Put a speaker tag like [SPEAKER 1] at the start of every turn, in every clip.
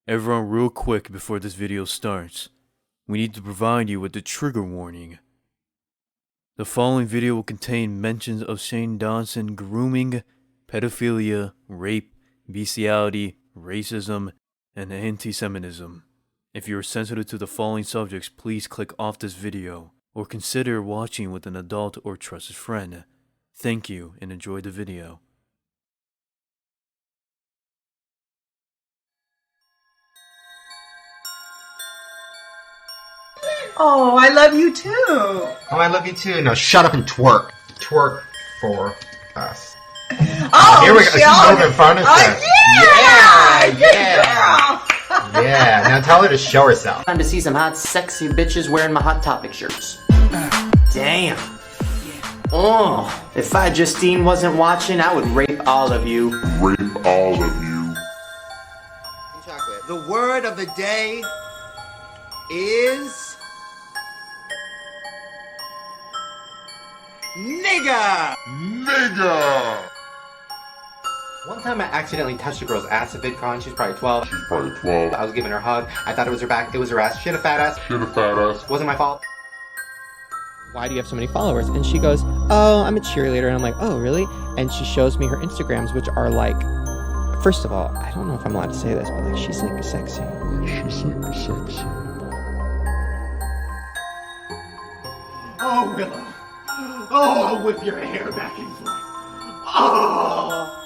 [SPEAKER 1] Everyone, real quick before this video starts, we need to provide you with the trigger warning. The following video will contain mentions of Shane Dawson grooming, pedophilia, rape, bestiality, racism, and antisemitism. If you are sensitive to the following subjects, please click off this video or consider watching with an adult or trusted friend. Thank you and enjoy the video.
[SPEAKER 2] Oh, I love you too.
[SPEAKER 3] Oh, I love you too. No, shut up and twerk. Twerk for us.
[SPEAKER 2] Oh,
[SPEAKER 3] here we go. She's moving fun of us.
[SPEAKER 2] Yeah.
[SPEAKER 3] Yeah. Now tell her to show herself.
[SPEAKER 4] Time to see some hot, sexy bitches wearing my Hot Topic shirts. Damn. Oh, if Justine wasn't watching, I would rape all of you.
[SPEAKER 5] Rape all of you.
[SPEAKER 3] Chocolate. The word of the day is nigga.
[SPEAKER 5] Nigga!
[SPEAKER 4] One time I accidentally touched a girl's ass at VidCon. She's probably 12.
[SPEAKER 5] She's probably 12.
[SPEAKER 4] I was giving her a hug. I thought it was her back. It was her ass. She had a fat ass.
[SPEAKER 5] She had a fat ass.
[SPEAKER 4] Wasn't my fault.
[SPEAKER 6] Why do you have so many followers? And she goes, oh, I'm a cheerleader. And I'm like, oh, really? And she shows me her Instagrams, which are like, first of all, I don't know if I'm allowed to say this, but like, she's like sexy.
[SPEAKER 5] She's super sexy.
[SPEAKER 3] Oh, Willow. Oh, I'll whip your hair back and forth. Oh.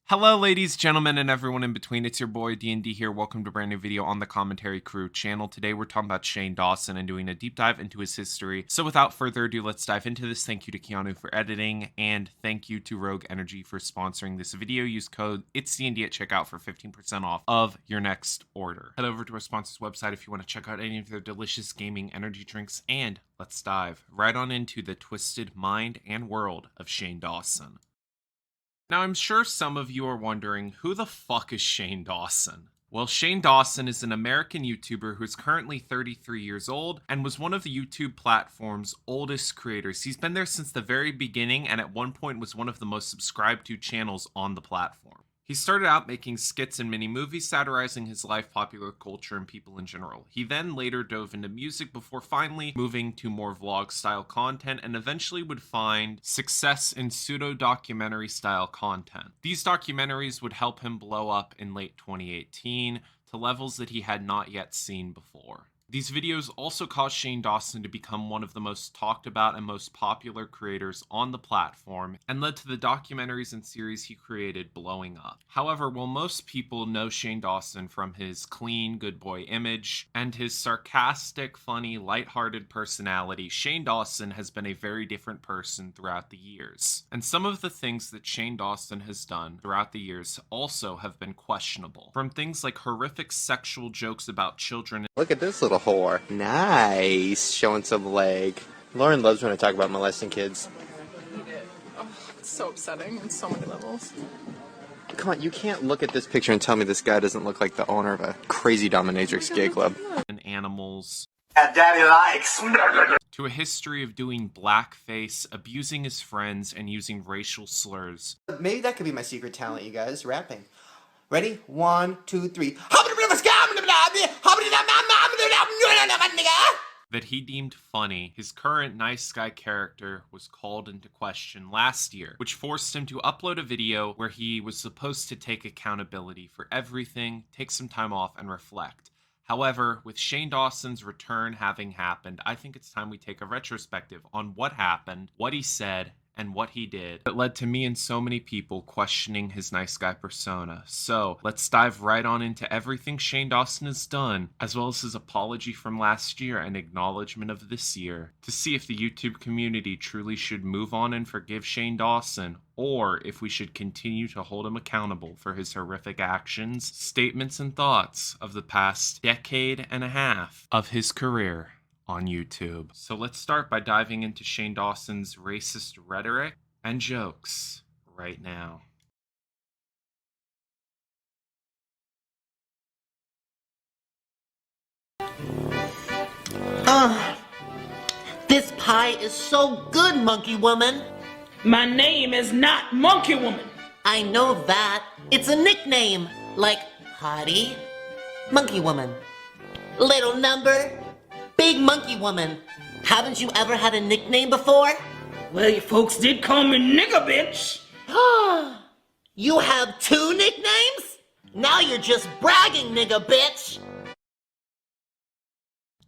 [SPEAKER 7] Hello ladies, gentlemen, and everyone in between. It's your boy D&D here. Welcome to a brand new video on the Commentary Crew channel. Today we're talking about Shane Dawson and doing a deep dive into his history. So without further ado, let's dive into this. Thank you to Keanu for editing, and thank you to Rogue Energy for sponsoring this video. Use code Itzdnd at checkout for 15% off of your next order. Head over to our sponsor's website if you want to check out any of their delicious gaming energy drinks, and let's dive right on into the twisted mind and world of Shane Dawson. Now, I'm sure some of you are wondering, who the fuck is Shane Dawson? Well, Shane Dawson is an American YouTuber who is currently 33 years old and was one of the YouTube platform's oldest creators. He's been there since the very beginning and at one point was one of the most subscribed to channels on the platform. He started out making skits and mini-movies satirizing his life, popular culture, and people in general. He then later dove into music before finally moving to more vlog-style content and eventually would find success in pseudo-documentary style content. These documentaries would help him blow up in late 2018 to levels that he had not yet seen before. These videos also caused Shane Dawson to become one of the most talked about and most popular creators on the platform and led to the documentaries and series he created blowing up. However, while most people know Shane Dawson from his clean, good boy image and his sarcastic, funny, lighthearted personality, Shane Dawson has been a very different person throughout the years. And some of the things that Shane Dawson has done throughout the years also have been questionable. From things like horrific sexual jokes about children.
[SPEAKER 4] Look at this little whore. Nice. Showing some leg. Lauren loves when I talk about molesting kids.
[SPEAKER 8] It's so upsetting on so many levels.
[SPEAKER 4] Come on, you can't look at this picture and tell me this guy doesn't look like the owner of a crazy dominatrix gay club.
[SPEAKER 7] And animals.
[SPEAKER 3] That daddy likes.
[SPEAKER 7] To a history of doing blackface, abusing his friends, and using racial slurs.
[SPEAKER 4] Maybe that could be my secret talent, you guys. Rapping. Ready? 1, 2, 3.
[SPEAKER 7] That he deemed funny. His current nice guy character was called into question last year, which forced him to upload a video where he was supposed to take accountability for everything, take some time off, and reflect. However, with Shane Dawson's return having happened, I think it's time we take a retrospective on what happened, what he said, and what he did that led to me and so many people questioning his nice guy persona. So let's dive right on into everything Shane Dawson has done, as well as his apology from last year and acknowledgement of this year, to see if the YouTube community truly should move on and forgive Shane Dawson, or if we should continue to hold him accountable for his horrific actions, statements, and thoughts of the past decade and a half of his career on YouTube. So let's start by diving into Shane Dawson's racist rhetoric and jokes right now.
[SPEAKER 4] pie is so good, Monkey Woman.
[SPEAKER 9] My name is not Monkey Woman.
[SPEAKER 4] I know that. It's a nickname, like Hottie, Monkey Woman, Little Number, Big Monkey Woman. Haven't you ever had a nickname before?
[SPEAKER 9] Well, you folks did call me nigga bitch.
[SPEAKER 4] You have 2 nicknames? Now you're just bragging, nigga bitch.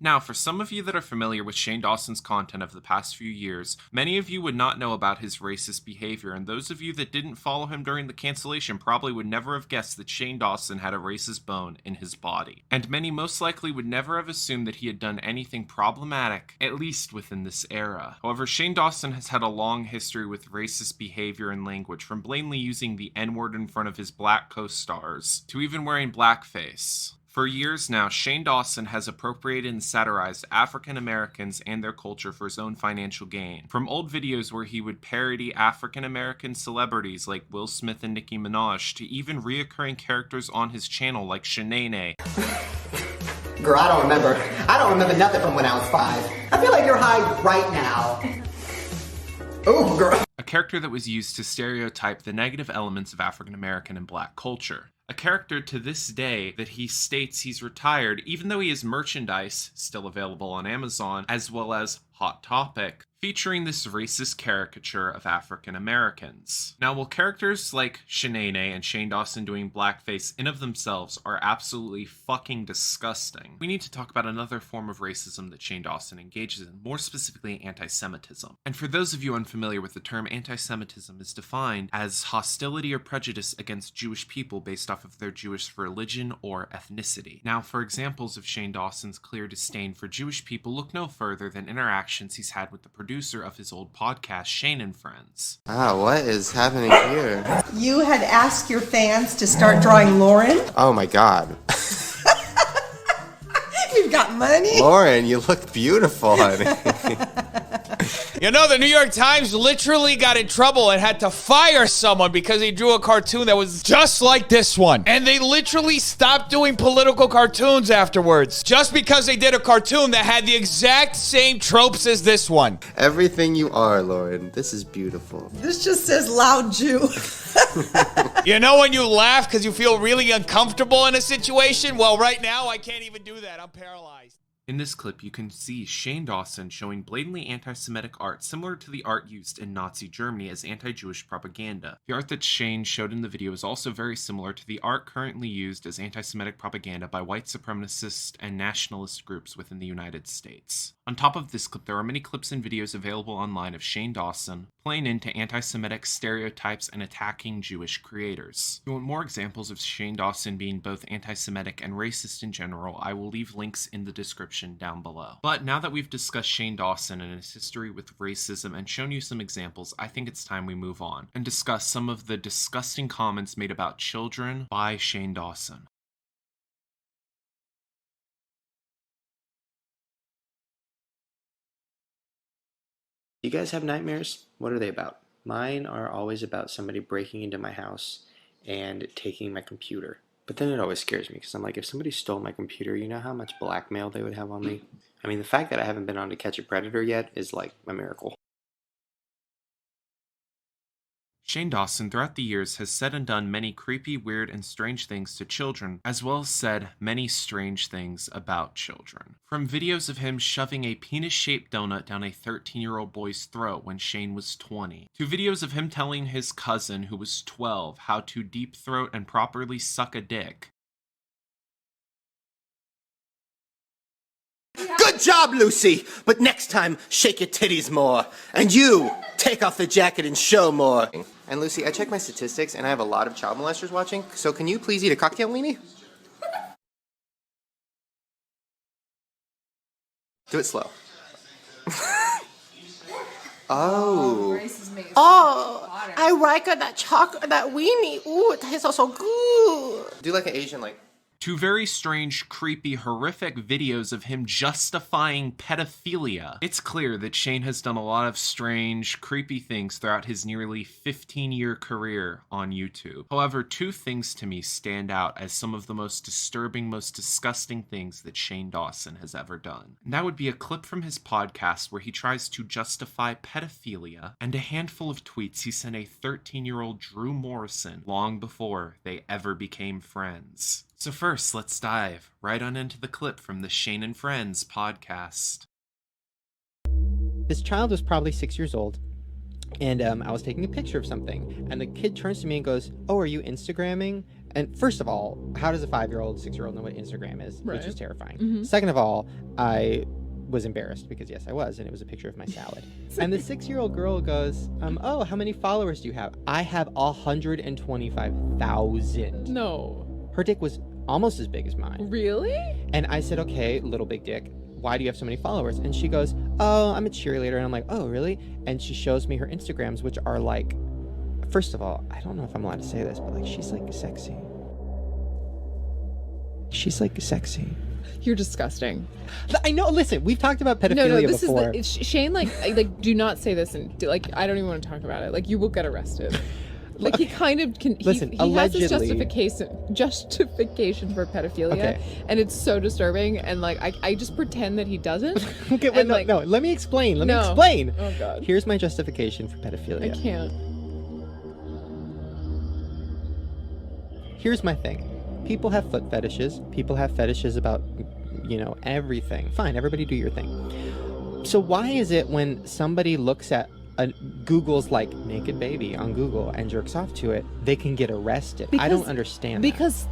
[SPEAKER 7] Now, for some of you that are familiar with Shane Dawson's content of the past few years, many of you would not know about his racist behavior, and those of you that didn't follow him during the cancellation probably would never have guessed that Shane Dawson had a racist bone in his body. And many most likely would never have assumed that he had done anything problematic, at least within this era. However, Shane Dawson has had a long history with racist behavior and language, from blatantly using the N-word in front of his black co-stars, to even wearing blackface. For years now, Shane Dawson has appropriated and satirized African Americans and their culture for his own financial gain. From old videos where he would parody African American celebrities like Will Smith and Nicki Minaj, to even reoccurring characters on his channel like Shanae.
[SPEAKER 10] Girl, I don't remember nothing from when I was 5. I feel like you're high right now. Oh, girl.
[SPEAKER 7] A character that was used to stereotype the negative elements of African American and black culture. A character to this day that he states he's retired, even though he has merchandise still available on Amazon, as well as Hot Topic, featuring this racist caricature of African Americans. Now, while characters like Shanae and Shane Dawson doing blackface in of themselves are absolutely fucking disgusting, we need to talk about another form of racism that Shane Dawson engages in, more specifically antisemitism. And for those of you unfamiliar with the term, antisemitism is defined as hostility or prejudice against Jewish people based off of their Jewish religion or ethnicity. Now, for examples of Shane Dawson's clear disdain for Jewish people, look no further than interactions he's had with the producer of his old podcast, Shane and Friends.
[SPEAKER 11] What is happening here?
[SPEAKER 2] You had asked your fans to start drawing Lauren.
[SPEAKER 11] Oh my god.
[SPEAKER 2] We've got money.
[SPEAKER 11] Lauren, you look beautiful, honey.
[SPEAKER 12] You know, the New York Times literally got in trouble and had to fire someone because he drew a cartoon that was just like this one. And they literally stopped doing political cartoons afterwards, just because they did a cartoon that had the exact same tropes as this one.
[SPEAKER 11] Everything you are, Lauren. This is beautiful.
[SPEAKER 2] This just says loud Jew.
[SPEAKER 12] You know when you laugh because you feel really uncomfortable in a situation? Well, right now, I can't even do that. I'm paralyzed.
[SPEAKER 7] In this clip, you can see Shane Dawson showing blatantly anti-Semitic art similar to the art used in Nazi Germany as anti-Jewish propaganda. The art that Shane showed in the video is also very similar to the art currently used as anti-Semitic propaganda by white supremacist and nationalist groups within the United States. On top of this clip, there are many clips and videos available online of Shane Dawson playing into anti-Semitic stereotypes and attacking Jewish creators. If you want more examples of Shane Dawson being both anti-Semitic and racist in general, I will leave links in the description down below. But now that we've discussed Shane Dawson and his history with racism and shown you some examples, I think it's time we move on and discuss some of the disgusting comments made about children by Shane Dawson.
[SPEAKER 6] You guys have nightmares? What are they about? Mine are always about somebody breaking into my house and taking my computer. But then it always scares me because I'm like, if somebody stole my computer, you know how much blackmail they would have on me? I mean, the fact that I haven't been on To Catch a Predator yet is like a miracle.
[SPEAKER 7] Shane Dawson, throughout the years, has said and done many creepy, weird, and strange things to children, as well as said many strange things about children. From videos of him shoving a penis-shaped donut down a 13-year-old boy's throat when Shane was 20, to videos of him telling his cousin, who was 12, how to deep-throat and properly suck a dick.
[SPEAKER 10] Good job, Lucy! But next time, shake your titties more. And you, take off the jacket and show more.
[SPEAKER 11] And Lucy, I checked my statistics and I have a lot of child molesters watching, so can you please eat a cocktail weenie? Do it slow. Oh.
[SPEAKER 10] Oh, I like that chocolate, that weenie. Ooh, it tastes so good.
[SPEAKER 11] Do like an Asian, like...
[SPEAKER 7] to very strange, creepy, horrific videos of him justifying pedophilia. It's clear that Shane has done a lot of strange, creepy things throughout his nearly 15-year career on YouTube. However, two things to me stand out as some of the most disturbing, most disgusting things that Shane Dawson has ever done. And that would be a clip from his podcast where he tries to justify pedophilia, and a handful of tweets he sent a 13-year-old Drew Morrison long before they ever became friends. So first, let's dive right on into the clip from the Shane and Friends podcast.
[SPEAKER 6] This child was probably 6 years old, and I was taking a picture of something, and the kid turns to me and goes, "Oh, are you Instagramming?" And first of all, how does a 5-year-old, 6-year-old know what Instagram is?
[SPEAKER 8] Right.
[SPEAKER 6] Which is terrifying.
[SPEAKER 8] Mhm.
[SPEAKER 6] Second of all, I was embarrassed because yes, I was, and it was a picture of my salad. And the 6-year-old girl goes, "Oh, how many followers do you have?" I have 125,000.
[SPEAKER 8] No.
[SPEAKER 6] Her dick was almost as big as mine.
[SPEAKER 8] Really?
[SPEAKER 6] And I said, "Okay, little big dick, why do you have so many followers?" And she goes, "Oh, I'm a cheerleader." And I'm like, "Oh, really?" And she shows me her Instagrams, which are like, first of all, I don't know if I'm allowed to say this, but like, she's like sexy. She's like sexy.
[SPEAKER 8] You're disgusting.
[SPEAKER 6] I know. Listen, we've talked about pedophilia
[SPEAKER 8] No, this
[SPEAKER 6] before.
[SPEAKER 8] is Shane. Like, do not say this, and I don't even want to talk about it. Like, you will get arrested. Like, he kind of can.
[SPEAKER 6] Listen,
[SPEAKER 8] he has this
[SPEAKER 6] allegedly-
[SPEAKER 8] justification for pedophilia,
[SPEAKER 6] Okay.
[SPEAKER 8] and it's so disturbing. And like, I just pretend that he doesn't.
[SPEAKER 6] Okay, wait,
[SPEAKER 8] and,
[SPEAKER 6] no,
[SPEAKER 8] like,
[SPEAKER 6] no. Let me explain. Let me
[SPEAKER 8] No.
[SPEAKER 6] explain.
[SPEAKER 8] Oh God.
[SPEAKER 6] Here's my justification for pedophilia.
[SPEAKER 8] I can't.
[SPEAKER 6] Here's my thing. People have foot fetishes. People have fetishes about, everything. Fine, everybody do your thing. So why is it when somebody looks at Google's like naked baby on Google and jerks off to it, they can get arrested? I don't understand
[SPEAKER 8] Because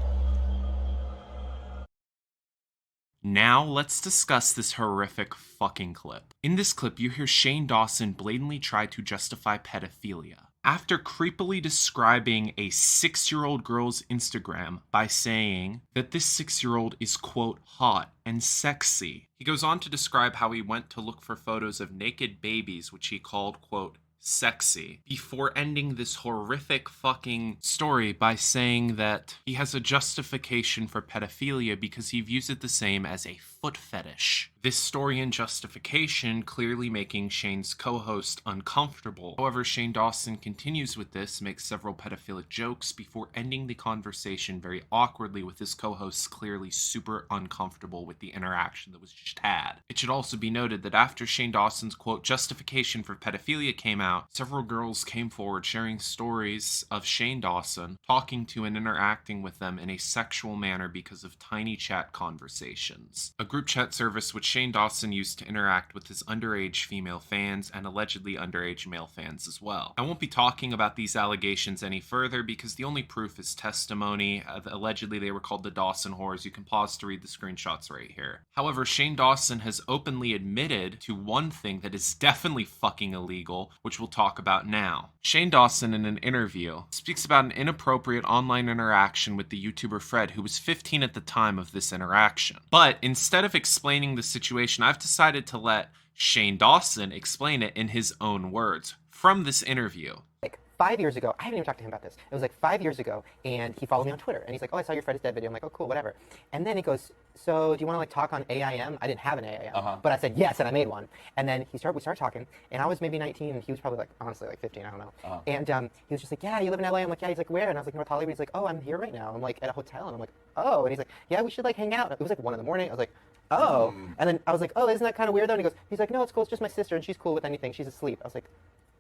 [SPEAKER 7] Now let's discuss this horrific fucking clip. In this clip, you hear Shane Dawson blatantly try to justify pedophilia. After creepily describing a 6-year-old girl's Instagram by saying that this 6-year-old is, quote, hot and sexy. He goes on to describe how he went to look for photos of naked babies, which he called, quote, sexy, before ending this horrific fucking story by saying that he has a justification for pedophilia because he views it the same as a foot fetish. This story and justification clearly making Shane's co-host uncomfortable. However, Shane Dawson continues with this, makes several pedophilic jokes before ending the conversation very awkwardly with his co-hosts clearly super uncomfortable with the interaction that was just had. It should also be noted that after Shane Dawson's, quote, justification for pedophilia came out, several girls came forward sharing stories of Shane Dawson talking to and interacting with them in a sexual manner because of tiny chat conversations. A group chat service which Shane Dawson used to interact with his underage female fans and allegedly underage male fans as well. I won't be talking about these allegations any further because the only proof is testimony. Allegedly they were called the Dawson whores. You can pause to read the screenshots right here. However, Shane Dawson has openly admitted to one thing that is definitely fucking illegal, which we'll talk about now. Shane Dawson in an interview speaks about an inappropriate online interaction with the YouTuber Fred, who was 15 at the time of this interaction. But instead of explaining the situation, I've decided to let Shane Dawson explain it in his own words from this interview.
[SPEAKER 6] Like 5 years ago, I haven't even talked to him about this. It was like 5 years ago, and he followed me on Twitter, and he's like, "Oh, I saw your Fred is Dead video." I'm like, "Oh, cool, whatever." And then he goes, "So, do you want to like talk on AIM?" I didn't have an AIM, but I said yes, and I made one. And then we started talking, and I was maybe 19, and he was probably like, honestly, like 15, I don't know. And he was just like, "Yeah, you live in LA?" I'm like, "Yeah." He's like, "Where?" And I was like, "North Hollywood." He's like, "Oh, I'm here right now." I'm like, at a hotel, and I'm like, "Oh." And he's like, "Yeah, we should like hang out." It was like 1 a.m. I was like, "Oh." And then I was like, "Oh, isn't that kind of weird though?" And he's like, "No, it's cool. It's just my sister, and she's cool with anything. She's asleep." I was like,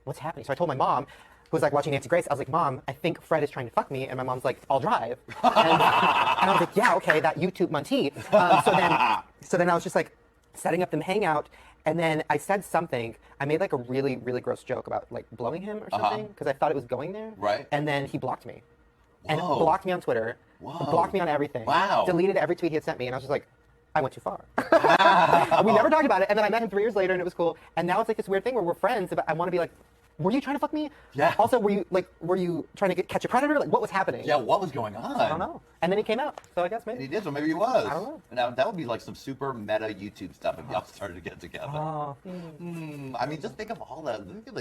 [SPEAKER 6] "What's happening?" So I told my mom, who was like watching Nancy Grace, I was like, "Mom, I think Fred is trying to fuck me." And my mom's like, "I'll drive." And I was like, "Yeah, okay, that YouTube Muntie." So then I was just like setting up them hangout, and then I said something. I made like a really, really gross joke about like blowing him or something because I thought it was going there.
[SPEAKER 13] Right.
[SPEAKER 6] And then he blocked me. And
[SPEAKER 13] Whoa.
[SPEAKER 6] blocked me on Twitter.
[SPEAKER 13] Whoa.
[SPEAKER 6] Blocked me on everything.
[SPEAKER 13] Wow.
[SPEAKER 6] Deleted every tweet he had sent me, and I was just like, I went too far. We never talked about it, and then I met him 3 years later, and it was cool. And now it's like this weird thing where we're friends, but I want to be like, were you trying to fuck me?
[SPEAKER 13] Yeah.
[SPEAKER 6] Also, were you trying to catch a predator? Like, what was happening?
[SPEAKER 13] Yeah, what was going on?
[SPEAKER 6] I don't know. And then he came out, so I guess maybe.
[SPEAKER 13] And he did, so maybe he was.
[SPEAKER 6] I don't know.
[SPEAKER 13] Now, that would be like some super meta YouTube stuff if y'all started to get together.
[SPEAKER 6] Oh.
[SPEAKER 13] I mean, just think of all that. Look at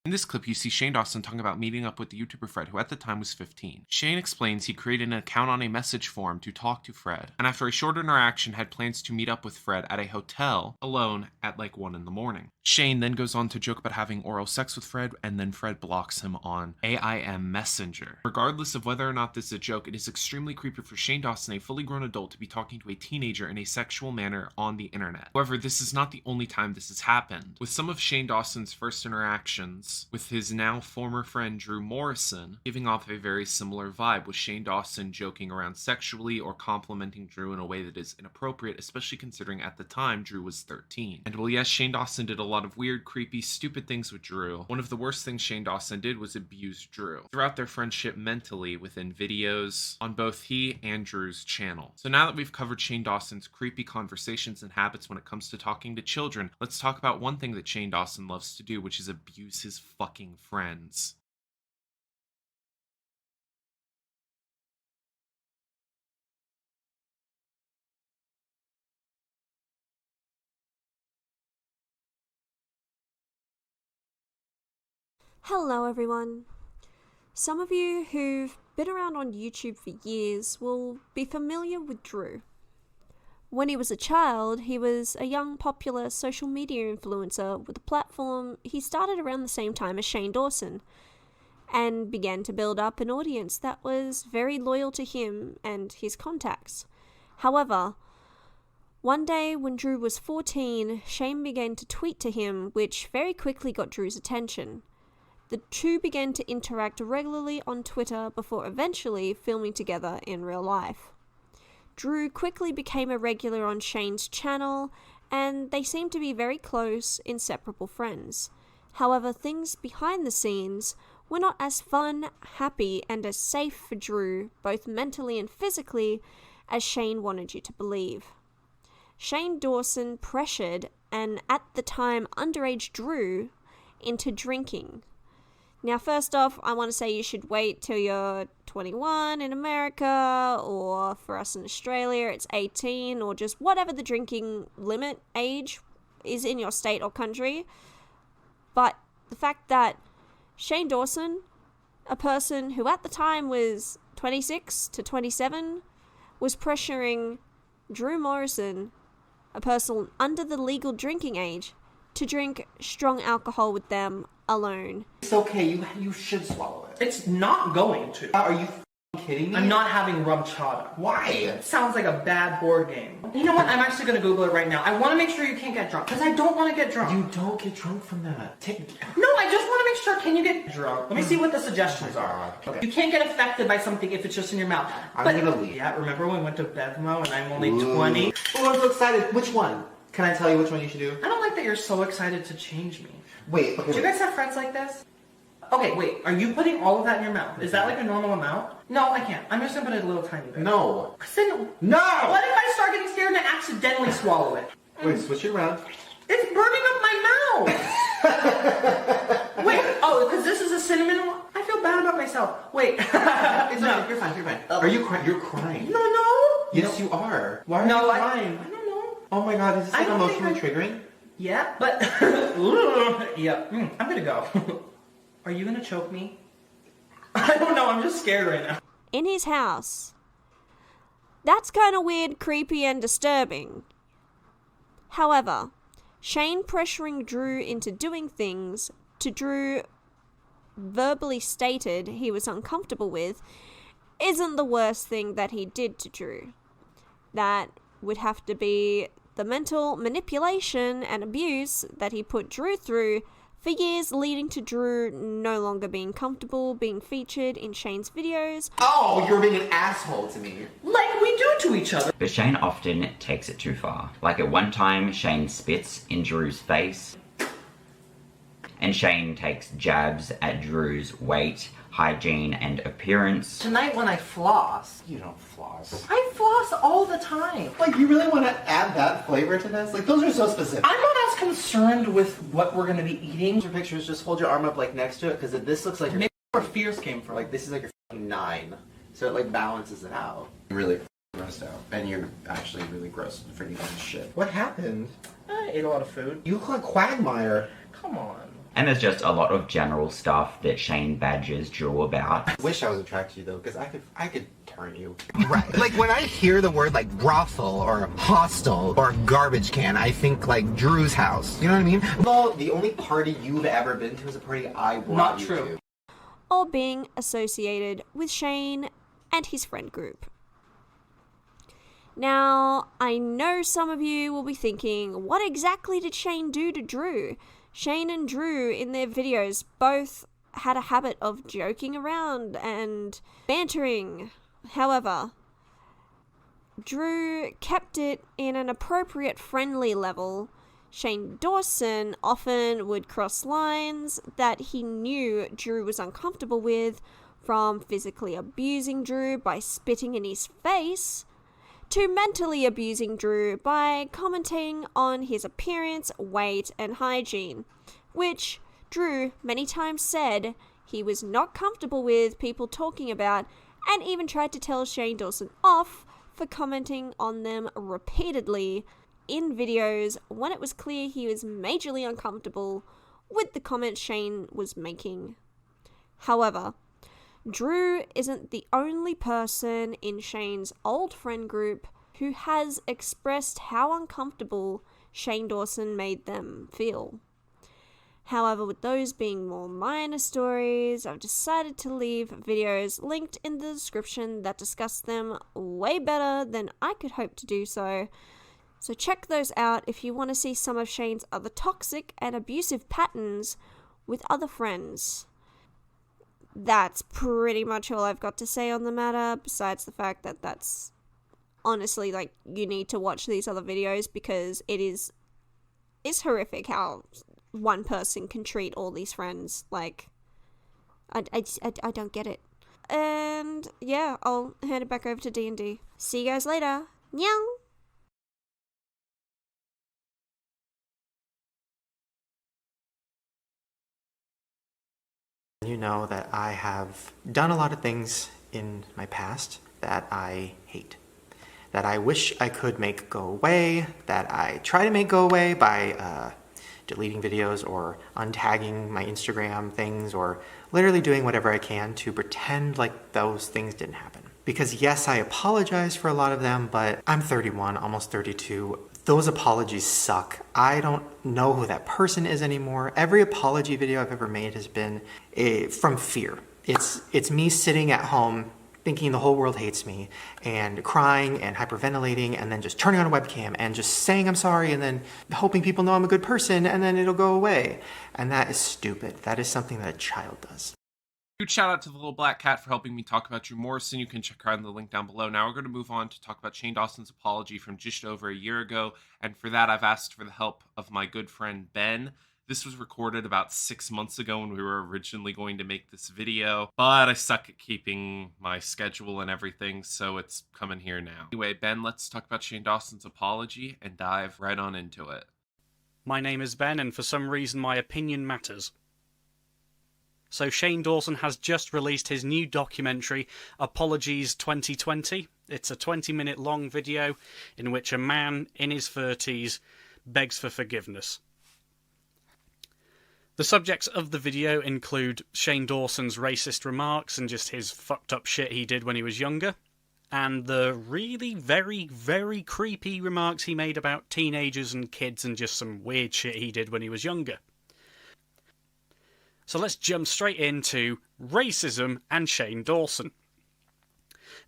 [SPEAKER 7] In this clip, you see Shane Dawson talking about meeting up with the YouTuber Fred, who at the time was 15. Shane explains he created an account on a message forum to talk to Fred, and after a short interaction had plans to meet up with Fred at a hotel alone at like 1 in the morning. Shane then goes on to joke about having oral sex with Fred, and then Fred blocks him on AIM Messenger. Regardless of whether or not this is a joke, it is extremely creepy for Shane Dawson, a fully grown adult, to be talking to a teenager in a sexual manner on the internet. However, this is not the only time this has happened. With some of Shane Dawson's first interactions with his now former friend Drew Morrison giving off a very similar vibe, with Shane Dawson joking around sexually or complimenting Drew in a way that is inappropriate, especially considering at the time Drew was 13. And well, yes, Shane Dawson did a lot of weird, creepy, stupid things with Drew. One of the worst things Shane Dawson did was abuse Drew throughout their friendship mentally within videos on both he and Drew's channel. So now that we've covered Shane Dawson's creepy conversations and habits when it comes to talking to children, let's talk about one thing that Shane Dawson loves to do, which is abuse his fucking friends.
[SPEAKER 14] Hello everyone. Some of you who've been around on YouTube for years will be familiar with Drew. When he was a child, he was a young popular social media influencer with a platform he started around the same time as Shane Dawson, and began to build up an audience that was very loyal to him and his contacts. However, one day when Drew was 14, Shane began to tweet to him, which very quickly got Drew's attention. The two began to interact regularly on Twitter before eventually filming together in real life. Drew quickly became a regular on Shane's channel, and they seemed to be very close, inseparable friends. However, things behind the scenes were not as fun, happy, and as safe for Drew, both mentally and physically, as Shane wanted you to believe. Shane Dawson pressured and, at the time, underage Drew into drinking. Now, first off, I want to say you should wait till you're 21 in America, or for us in Australia, it's 18, or just whatever the drinking limit age is in your state or country. But the fact that Shane Dawson, a person who at the time was 26 to 27, was pressuring Drew Morrison, a person under the legal drinking age, to drink strong alcohol with them alone.
[SPEAKER 13] It's okay, you should swallow it.
[SPEAKER 15] It's not going to.
[SPEAKER 13] Are you kidding me?
[SPEAKER 15] I'm not having rum chata.
[SPEAKER 13] Why?
[SPEAKER 15] It sounds like a bad board game. You know what? I'm actually going to Google it right now. I want to make sure you can't get drunk, because I don't want to get drunk.
[SPEAKER 13] You don't get drunk from that.
[SPEAKER 15] No, I just want to make sure. Can you get drunk? Let me see what the suggestions are.
[SPEAKER 13] Okay.
[SPEAKER 15] You can't get affected by something if it's just in your mouth.
[SPEAKER 13] I'm going to leave.
[SPEAKER 15] Yeah, remember when we went to Bevmo and I'm only 20?
[SPEAKER 13] Oh, I'm so excited. Which one? Can I tell you which one you should do?
[SPEAKER 15] I don't like that you're so excited to change me.
[SPEAKER 13] Wait, okay.
[SPEAKER 15] Do you guys have friends like this? Okay, wait, are you putting all of that in your mouth? Is that like a normal amount? No, I can't. I'm just gonna put it a little tiny bit.
[SPEAKER 13] No.
[SPEAKER 15] Then,
[SPEAKER 13] no!
[SPEAKER 15] What if I start getting scared and I accidentally swallow it?
[SPEAKER 13] Wait, switch it around.
[SPEAKER 15] It's burning up my mouth! Wait, oh, because this is a cinnamon one? I feel bad about myself. Wait.
[SPEAKER 13] It's okay, you're fine. Are you crying? You're crying.
[SPEAKER 15] No.
[SPEAKER 13] Yes, you are. Why are you crying?
[SPEAKER 15] I don't know.
[SPEAKER 13] Oh my god, is this like emotionally triggering?
[SPEAKER 15] Yeah, but... yeah, I'm gonna go. Are you gonna choke me? I don't know, I'm just scared right now.
[SPEAKER 14] In his house. That's kind of weird, creepy, and disturbing. However, Shane pressuring Drew into doing things to Drew verbally stated he was uncomfortable with isn't the worst thing that he did to Drew. That would have to be the mental manipulation and abuse that he put Drew through for years, leading to Drew no longer being comfortable being featured in Shane's videos.
[SPEAKER 13] Oh, you're being an asshole to me.
[SPEAKER 15] Like we do to each other.
[SPEAKER 16] But Shane often takes it too far. Like at one time, Shane spits in Drew's face. And Shane takes jabs at Drew's weight, hygiene, and appearance.
[SPEAKER 15] Tonight when I floss.
[SPEAKER 13] You don't floss.
[SPEAKER 15] I floss all the time.
[SPEAKER 13] Like, you really want to add that flavor to this? Like, those are so specific.
[SPEAKER 15] I'm not as concerned with what we're going to be eating.
[SPEAKER 13] Your pictures, just hold your arm up, like, next to it, because this looks like
[SPEAKER 15] maybe where fears came from.
[SPEAKER 13] Like, this is like your 9. So it, like, balances it out. You're really grossed out. And you're actually really gross for eating shit. What happened?
[SPEAKER 15] I ate a lot of food.
[SPEAKER 13] You look like Quagmire.
[SPEAKER 15] Come on.
[SPEAKER 16] And there's just a lot of general stuff that Shane badgers Drew about.
[SPEAKER 13] I wish I was attracted to you though, because I could turn you. Right. Like when I hear the word like brothel or hostel or garbage can, I think like Drew's house. You know what I mean? Well, the only party you've ever been to is a party I brought you to.
[SPEAKER 14] Or being associated with Shane and his friend group. Now, I know some of you will be thinking, what exactly did Shane do to Drew? Shane and Drew in their videos both had a habit of joking around and bantering. However, Drew kept it in an appropriate friendly level. Shane Dawson often would cross lines that he knew Drew was uncomfortable with, from physically abusing Drew by spitting in his face, to mentally abusing Drew by commenting on his appearance, weight, and hygiene, which Drew many times said he was not comfortable with people talking about, and even tried to tell Shane Dawson off for commenting on them repeatedly in videos when it was clear he was majorly uncomfortable with the comments Shane was making. However, Drew isn't the only person in Shane's old friend group who has expressed how uncomfortable Shane Dawson made them feel. However, with those being more minor stories, I've decided to leave videos linked in the description that discuss them way better than I could hope to do so. So check those out if you want to see some of Shane's other toxic and abusive patterns with other friends. That's pretty much all I've got to say on the matter, besides the fact that that's honestly, like, you need to watch these other videos because it's horrific how one person can treat all these friends. Like, I don't get it. And yeah, I'll hand it back over to D&D. See you guys later. Meow.
[SPEAKER 6] You know that I have done a lot of things in my past that I hate, that I wish I could make go away, that I try to make go away by deleting videos or untagging my Instagram things or literally doing whatever I can to pretend like those things didn't happen. Because yes, I apologize for a lot of them, but I'm 31, almost 32. Those apologies suck. I don't know who that person is anymore. Every apology video I've ever made has been from fear. It's me sitting at home thinking the whole world hates me and crying and hyperventilating and then just turning on a webcam and just saying I'm sorry and then hoping people know I'm a good person and then it'll go away. And that is stupid. That is something that a child does.
[SPEAKER 7] Huge shout out to the little black cat for helping me talk about Drew Morrison. You can check her out in the link down below. Now we're going to move on to talk about Shane Dawson's apology from just over a year ago. And for that, I've asked for the help of my good friend Ben. This was recorded about 6 months ago when we were originally going to make this video, but I suck at keeping my schedule and everything, so it's coming here now. Anyway, Ben, let's talk about Shane Dawson's apology and dive right on into it.
[SPEAKER 17] My name is Ben, and for some reason my opinion matters. So Shane Dawson has just released his new documentary, Apologies 2020. It's a 20-minute long video in which a man in his 30s begs for forgiveness. The subjects of the video include Shane Dawson's racist remarks and just his fucked up shit he did when he was younger, and the really very, very creepy remarks he made about teenagers and kids and just some weird shit he did when he was younger. So let's jump straight into racism and Shane Dawson.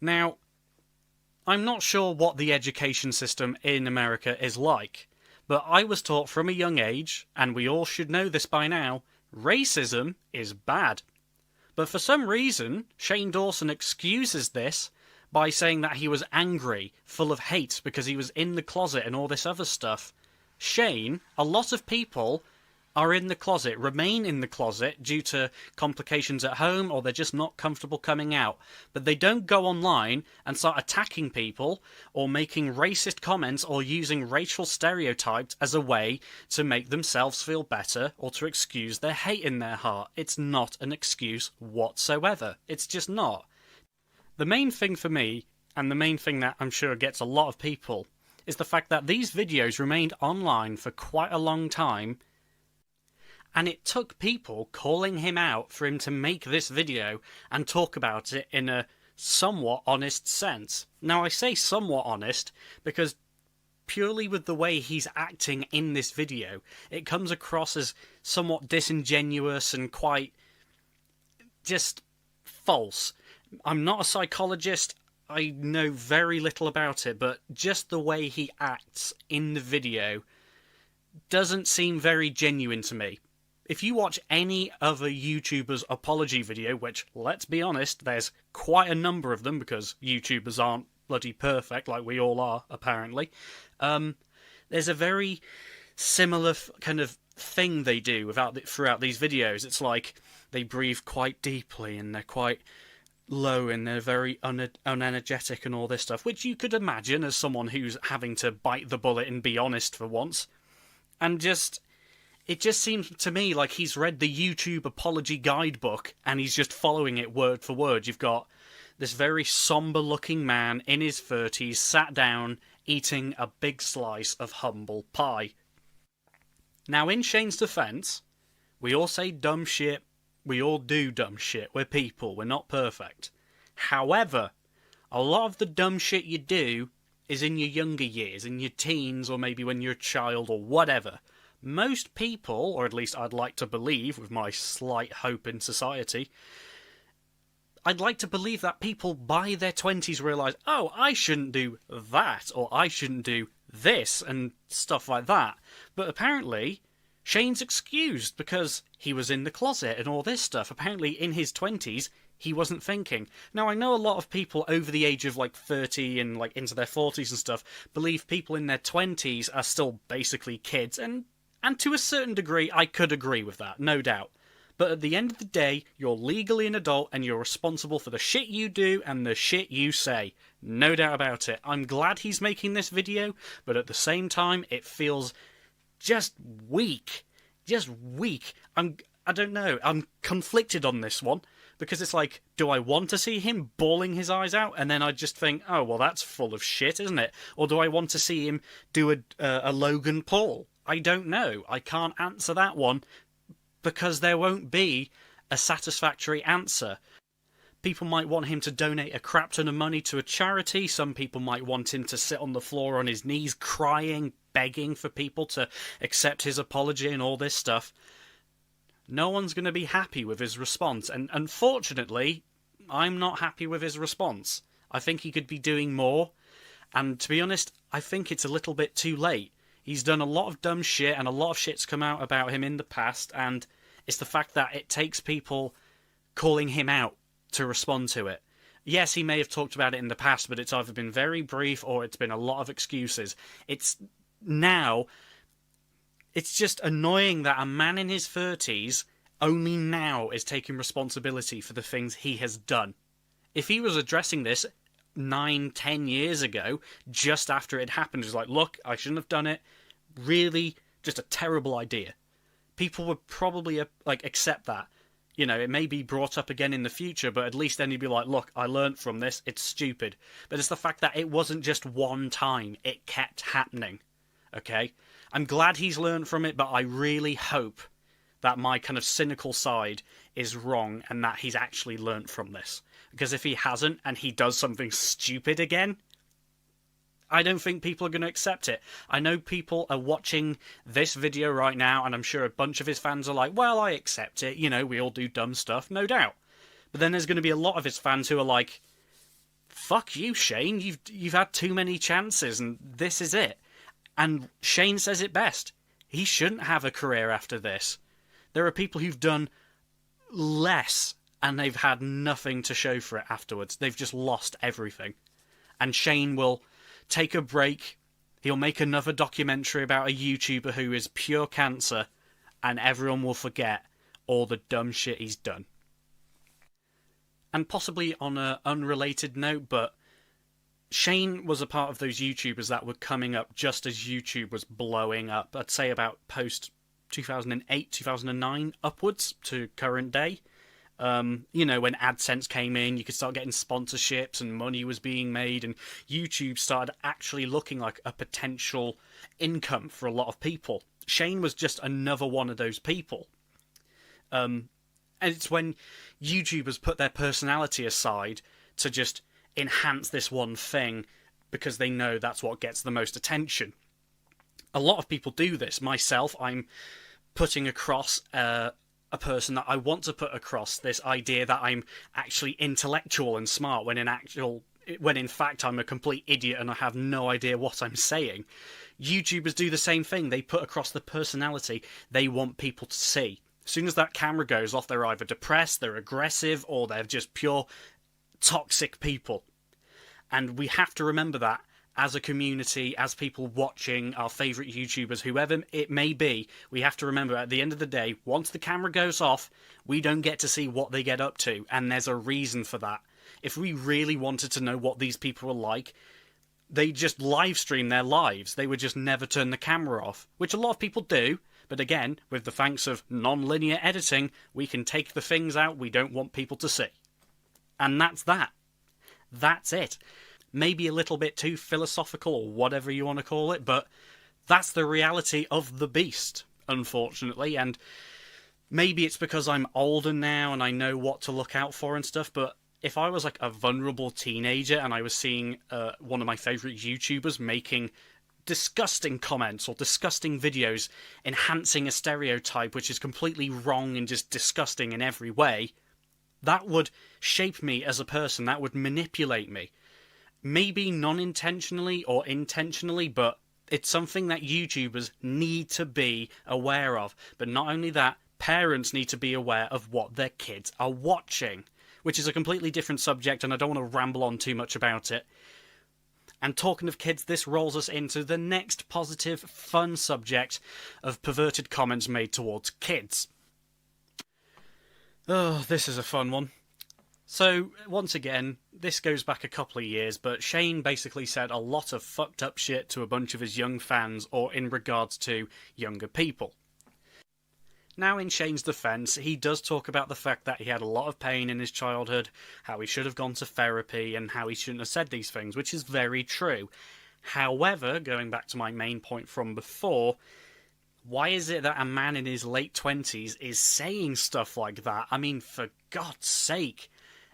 [SPEAKER 17] Now, I'm not sure what the education system in America is like, but I was taught from a young age, and we all should know this by now, racism is bad. But for some reason, Shane Dawson excuses this by saying that he was angry, full of hate, because he was in the closet and all this other stuff. Shane, a lot of people are in the closet, remain in the closet due to complications at home, or they're just not comfortable coming out. But they don't go online and start attacking people or making racist comments or using racial stereotypes as a way to make themselves feel better or to excuse their hate in their heart. It's not an excuse whatsoever. It's just not. The main thing for me, and the main thing that I'm sure gets a lot of people, is the fact that these videos remained online for quite a long time, And it took people calling him out for him to make this video and talk about it in a somewhat honest sense. Now, I say somewhat honest because purely with the way he's acting in this video, it comes across as somewhat disingenuous and quite just false. I'm not a psychologist. I know very little about it, but just the way he acts in the video doesn't seem very genuine to me. If you watch any other YouTuber's apology video, which, let's be honest, there's quite a number of them because YouTubers aren't bloody perfect like we all are, apparently, there's a very similar kind of thing they do throughout these videos. It's like they breathe quite deeply and they're quite low and they're very unenergetic and all this stuff, which you could imagine as someone who's having to bite the bullet and be honest for once. And it just seems to me like he's read the YouTube apology guidebook and he's just following it word for word. You've got this very somber-looking man in his 30s sat down eating a big slice of humble pie. Now, in Shane's defense, we all say dumb shit. We all do dumb shit. We're people. We're not perfect. However, a lot of the dumb shit you do is in your younger years, in your teens, or maybe when you're a child or whatever. Most people, or at least I'd like to believe, with my slight hope in society, I'd like to believe that people by their 20s realise, oh, I shouldn't do that, or I shouldn't do this, and stuff like that. But apparently, Shane's excused because he was in the closet and all this stuff. Apparently, in his 20s, he wasn't thinking. Now, I know a lot of people over the age of, 30 and, into their 40s and stuff believe people in their 20s are still basically kids, and to a certain degree, I could agree with that, no doubt. But at the end of the day, you're legally an adult and you're responsible for the shit you do and the shit you say. No doubt about it. I'm glad he's making this video, but at the same time, it feels just weak. Just weak. I don't know. I'm conflicted on this one. Because it's like, do I want to see him bawling his eyes out? And then I just think, oh, well, that's full of shit, isn't it? Or do I want to see him do a Logan Paul? I don't know. I can't answer that one because there won't be a satisfactory answer. People might want him to donate a crap ton of money to a charity. Some people might want him to sit on the floor on his knees crying, begging for people to accept his apology and all this stuff. No one's going to be happy with his response, and unfortunately, I'm not happy with his response. I think he could be doing more, and to be honest, I think it's a little bit too late. He's done a lot of dumb shit, and a lot of shit's come out about him in the past, and it's the fact that it takes people calling him out to respond to it. Yes, he may have talked about it in the past, but it's either been very brief or it's been a lot of excuses. It's just annoying that a man in his 30s only now is taking responsibility for the things he has done. If he was addressing this 9-10 years ago, just after it happened, was like, look, I shouldn't have done it. Really, just a terrible idea. People would probably accept that. You know, it may be brought up again in the future, but at least then he'd be like, look, I learnt from this, it's stupid. But it's the fact that it wasn't just one time, it kept happening. Okay? I'm glad he's learned from it, but I really hope that my kind of cynical side is wrong and that he's actually learnt from this. Because if he hasn't and he does something stupid again, I don't think people are going to accept it. I know people are watching this video right now, and I'm sure a bunch of his fans are like, well, I accept it. You know, we all do dumb stuff, no doubt. But then there's going to be a lot of his fans who are like, fuck you, Shane. You've had too many chances, and this is it. And Shane says it best. He shouldn't have a career after this. There are people who've done less, and they've had nothing to show for it afterwards. They've just lost everything. And Shane will take a break. He'll make another documentary about a YouTuber who is pure cancer, and everyone will forget all the dumb shit he's done. And possibly on an unrelated note, but Shane was a part of those YouTubers that were coming up just as YouTube was blowing up. I'd say about post 2008, 2009 upwards to current day. You know, when AdSense came in, you could start getting sponsorships and money was being made, and YouTube started actually looking like a potential income for a lot of people. Shane was just another one of those people. And it's when YouTubers put their personality aside to just enhance this one thing because they know that's what gets the most attention. A lot of people do this. Myself, I'm putting across a person that I want to put across, this idea that I'm actually intellectual and smart, when in fact I'm a complete idiot and I have no idea what I'm saying. YouTubers do the same thing. They put across the personality they want people to see. As soon as that camera goes off, they're either depressed, they're aggressive, or they're just pure toxic people. And we have to remember that as a community, as people watching our favourite YouTubers, whoever it may be, we have to remember at the end of the day, once the camera goes off, we don't get to see what they get up to, and there's a reason for that. If we really wanted to know what these people are like, they just live stream their lives. They would just never turn the camera off, which a lot of people do, but again, with the thanks of non-linear editing, we can take the things out we don't want people to see. And that's that. That's it. Maybe a little bit too philosophical or whatever you want to call it, but that's the reality of the beast, unfortunately. And maybe it's because I'm older now and I know what to look out for and stuff, but if I was like a vulnerable teenager and I was seeing one of my favourite YouTubers making disgusting comments or disgusting videos enhancing a stereotype which is completely wrong and just disgusting in every way, that would shape me as a person, that would manipulate me. Maybe non-intentionally or intentionally, but it's something that YouTubers need to be aware of. But not only that, parents need to be aware of what their kids are watching, which is a completely different subject, and I don't want to ramble on too much about it. And talking of kids, this rolls us into the next positive, fun subject of perverted comments made towards kids. Oh, this is a fun one. So, once again, this goes back a couple of years, but Shane basically said a lot of fucked up shit to a bunch of his young fans, or in regards to younger people. Now, in Shane's defence, he does talk about the fact that he had a lot of pain in his childhood, how he should have gone to therapy, and how he shouldn't have said these things, which is very true. However, going back to my main point from before, why is it that a man in his late 20s is saying stuff like that? I mean, for God's sake.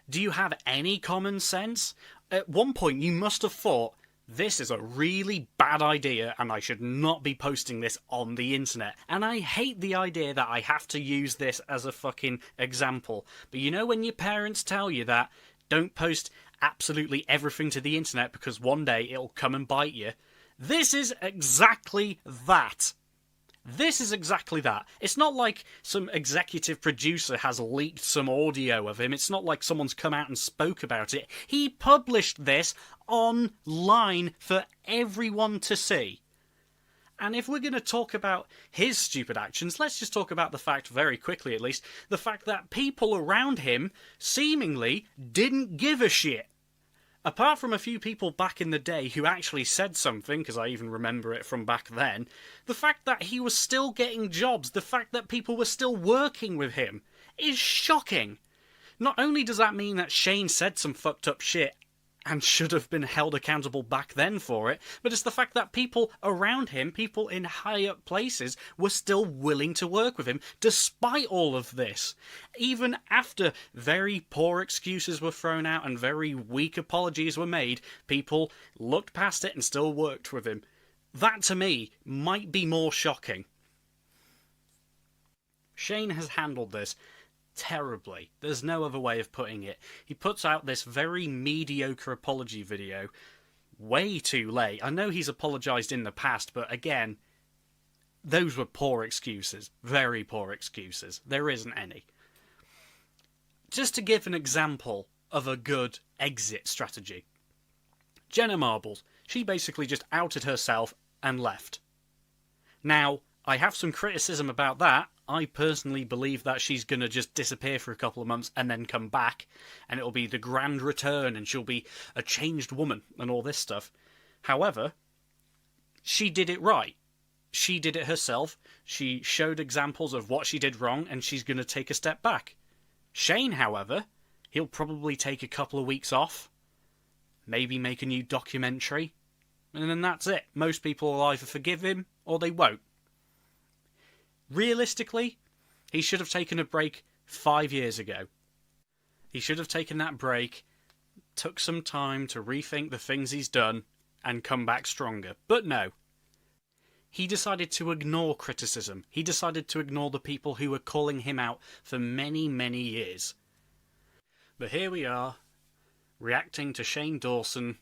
[SPEAKER 17] Do you have any common sense? At one point, you must have thought, this is a really bad idea and I should not be posting this on the internet. And I hate the idea that I have to use this as a fucking example. But you know when your parents tell you that, don't post absolutely everything to the internet because one day it'll come and bite you? This is exactly that. This is exactly that. It's not like some executive producer has leaked some audio of him. It's not like someone's come out and spoke about it. He published this online for everyone to see. And if we're going to talk about his stupid actions, let's just talk about the fact, very quickly at least, the fact that people around him seemingly didn't give a shit. Apart from a few people back in the day who actually said something, because I even remember it from back then, the fact that he was still getting jobs, the fact that people were still working with him, is shocking. Not only does that mean that Shane said some fucked up shit and should have been held accountable back then for it, but it's the fact that people around him, people in high up places, were still willing to work with him despite all of this. Even after very poor excuses were thrown out and very weak apologies were made, people looked past it and still worked with him. That, to me, might be more shocking. Shane has handled this terribly. There's no other way of putting it. He puts out this very mediocre apology video way too late. I know he's apologised in the past, but again, those were poor excuses. Very poor excuses. There isn't any. Just to give an example of a good exit strategy. Jenna Marbles, she basically just outed herself and left. Now, I have some criticism about that. I personally believe that she's going to just disappear for a couple of months and then come back, and it'll be the grand return and she'll be a changed woman and all this stuff. However, she did it right. She did it herself. She showed examples of what she did wrong, and she's going to take a step back. Shane, however, he'll probably take a couple of weeks off, maybe make a new documentary, and then that's it. Most people will either forgive him or they won't. Realistically, He should have taken a break 5 years ago. He should have taken that break, took some time to rethink the things he's done, and come back stronger. But no. He decided to ignore criticism. He decided to ignore the people who were calling him out for many, many years. But here we are, reacting to Shane Dawson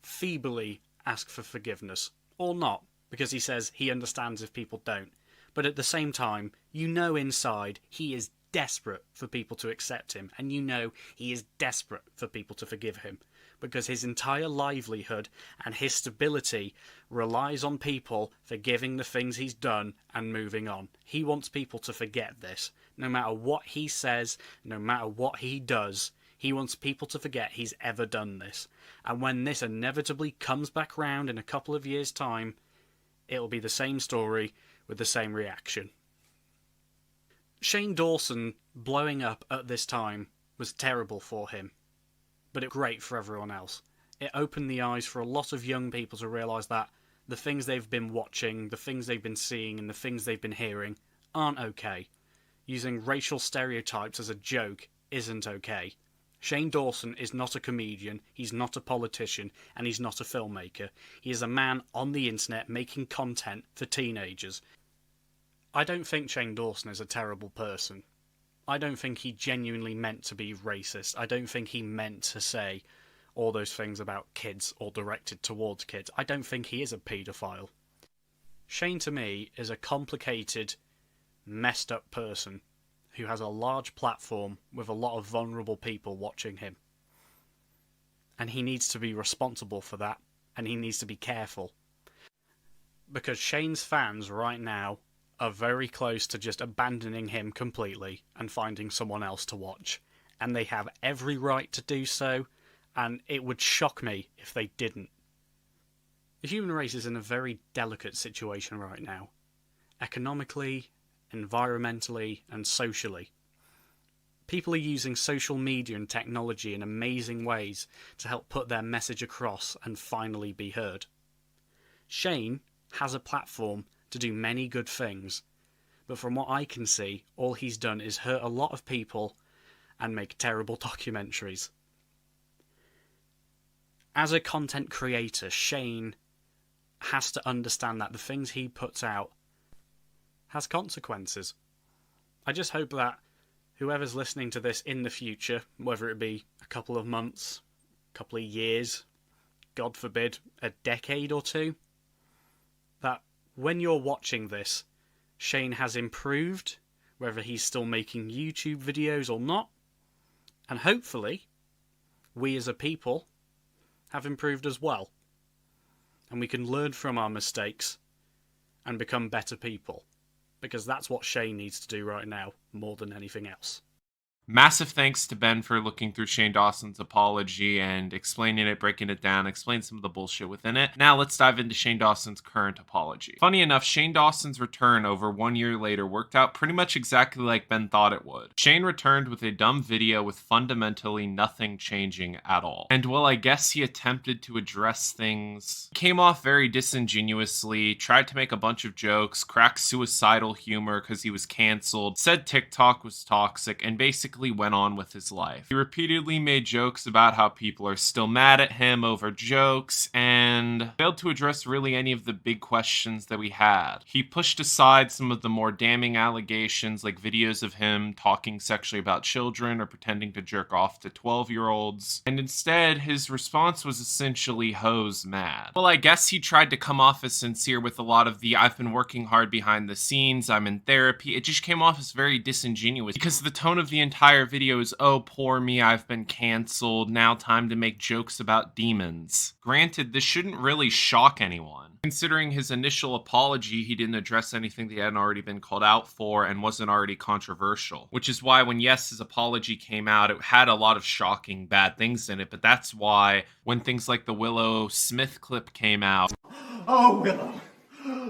[SPEAKER 17] feebly ask for forgiveness. Or not, because he says he understands if people don't. But at the same time, you know inside he is desperate for people to accept him, and you know he is desperate for people to forgive him, because his entire livelihood and his stability relies on people forgiving the things he's done and moving on. He wants people to forget this. No matter what he says, no matter what he does, he wants people to forget he's ever done this. And when this inevitably comes back round in a couple of years' time, it'll be the same story with the same reaction. Shane Dawson blowing up at this time was terrible for him, but it was great for everyone else. It opened the eyes for a lot of young people to realise that the things they've been watching, the things they've been seeing, and the things they've been hearing aren't okay. Using racial stereotypes as a joke isn't okay. Shane Dawson is not a comedian, he's not a politician, and he's not a filmmaker. He is a man on the internet making content for teenagers. I don't think Shane Dawson is a terrible person. I don't think he genuinely meant to be racist. I don't think he meant to say all those things about kids or directed towards kids. I don't think he is a paedophile. Shane, to me, is a complicated, messed up person who has a large platform with a lot of vulnerable people watching him. And he needs to be responsible for that, and he needs to be careful. Because Shane's fans right now are very close to just abandoning him completely and finding someone else to watch. And they have every right to do so, and it would shock me if they didn't. The human race is in a very delicate situation right now. Economically, environmentally, and socially. People are using social media and technology in amazing ways to help put their message across and finally be heard. Shane has a platform to do many good things, but from what I can see, all he's done is hurt a lot of people and make terrible documentaries. As a content creator, Shane has to understand that the things he puts out has consequences. I just hope that whoever's listening to this in the future, whether it be a couple of months, a couple of years, God forbid, a decade or two, that when you're watching this, Shane has improved, whether he's still making YouTube videos or not, and hopefully, we as a people have improved as well, and we can learn from our mistakes and become better people, because that's what Shane needs to do right now, more than anything else.
[SPEAKER 7] Massive thanks to Ben for looking through Shane Dawson's apology and explaining it, breaking it down, explaining some of the bullshit within it. Now let's dive into Shane Dawson's current apology. Funny enough, Shane Dawson's return over 1 year later worked out pretty much exactly like Ben thought it would. Shane returned with a dumb video with fundamentally nothing changing at all. And while I guess he attempted to address things, came off very disingenuously, tried to make a bunch of jokes, cracked suicidal humor because he was canceled, said TikTok was toxic, and basically went on with his life. He repeatedly made jokes about how people are still mad at him over jokes and failed to address really any of the big questions that we had. He pushed aside some of the more damning allegations, like videos of him talking sexually about children or pretending to jerk off to 12-year-olds, and instead his response was essentially hose mad. Well, I guess he tried to come off as sincere with a lot of the "I've been working hard behind the scenes, I'm in therapy." It just came off as very disingenuous because the tone of the entire video is, "Oh, poor me, I've been canceled, now time to make jokes about demons." Granted, this shouldn't really shock anyone. Considering his initial apology, he didn't address anything that he hadn't already been called out for and wasn't already controversial. Which is why when, yes, his apology came out, it had a lot of shocking bad things in it, but that's why when things like the Willow Smith clip came out,
[SPEAKER 3] "Oh, Willow.